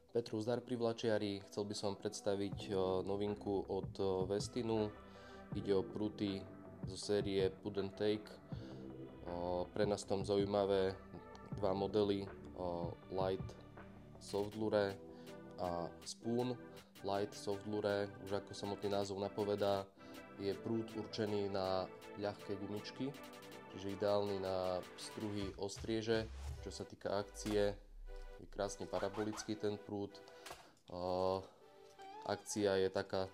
Petrov zdar pri vlačiari, chcel by som predstaviť novinku od Westinu. Ide o prúty zo série Put and Take. Pre nás tam zaujímavé dva modely Light Soft Lure a Spoon. Light Soft Lure, už ako samotný názov napovedá, je prúd určený na ľahké gumičky, čiže ideálny na struhy ostrieže. Čo sa týka akcie, je krásne parabolický ten prúd. Akcia je taká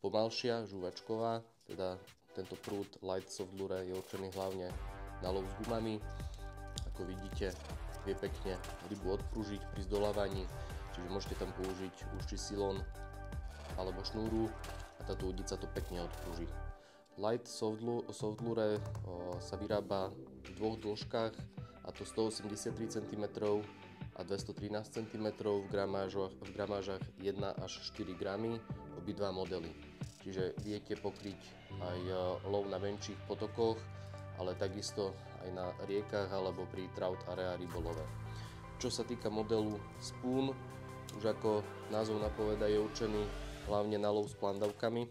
pomalšia, žuvačková, teda tento prúd Light Soft Lure je určený hlavne na lov s gumami. Ako vidíte, vie pekne rybu odpružiť pri zdolávaní, čiže môžete tam použiť úzší silón alebo šnúru a táto udica to pekne odpruží. Light Soft Lure sa vyrába v dvoch dĺžkach, a to 183 cm a 213 cm v gramážach 1 až 4 gramy, obidva modely. Čiže viete pokryť aj lov na menších potokoch, ale takisto aj na riekach alebo pri trout area rybolove. Čo sa týka modelu Spoon, už ako názov napoveda, je určený hlavne na lov s plandavkami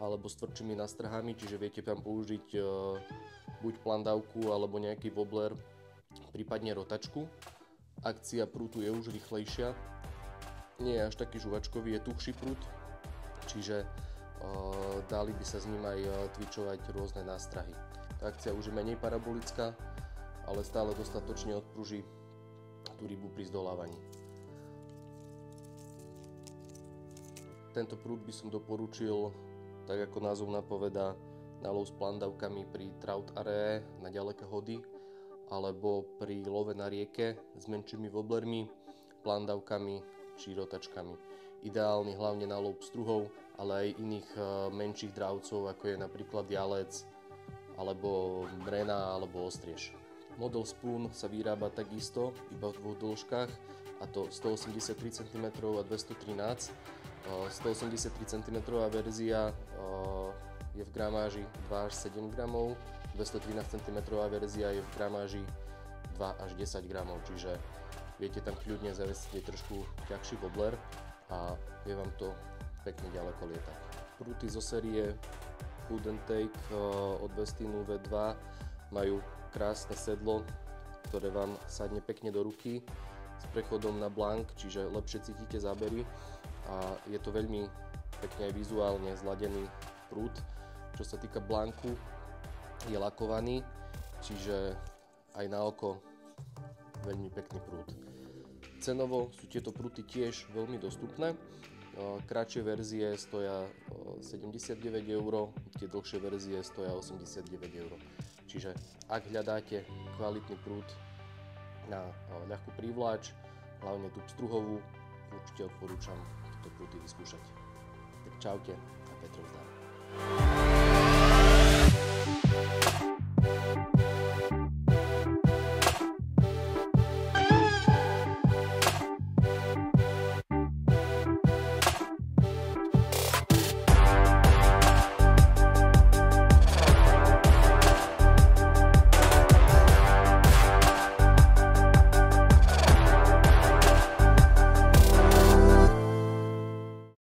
alebo s tvrdšími nástrhami, čiže viete tam použiť buď plandavku alebo nejaký wobbler, prípadne rotačku. Akcia prútu je už rýchlejšia, nie je až taký žuvačkový, je tuhší prúd, čiže dali by sa s ním aj tvičovať rôzne nástrahy. Tá akcia už je menej parabolická, ale stále dostatočne odpruží tú rybu pri zdolávaní. Tento prúd by som doporučil, tak ako názov napovedá, na lov s plandavkami pri trout area na ďaleké hody alebo pri love na rieke s menšími wobblermi, plandavkami či rotačkami. Ideálny hlavne na lov pstruhov, ale aj iných menších dravcov, ako je napríklad jalec alebo mrena alebo ostriež. Model Spoon sa vyrába takisto iba v dvoch dĺžkach, a to 183 cm a 213 183 cm verzia je v gramáži 2 až 7 gramov, 213 cm verzia je v gramáži 2 až 10 gramov, čiže viete tam kľudne zavesiť trošku ťažší wobbler a vie vám to pekne ďaleko lietať. Prúty zo série Put and Take od Westinu V2 majú krásne sedlo, ktoré vám sadne pekne do ruky s prechodom na blank, čiže lepšie cítite zábery a je to veľmi pekne aj vizuálne zladený prúd. Čo sa týka blanku, je lakovaný, čiže aj na oko veľmi pekný prúd. Cenovo sú tieto prúty tiež veľmi dostupné. Kratšie verzie stoja 79 €, tie dlhšie verzie stoja 89 €. Čiže ak hľadáte kvalitný prúd na ľahkú prívlač, hlavne tú pstruhovú, určite odporúčam tieto prúty vyskúšať. Tak čaute a Petrov zdar.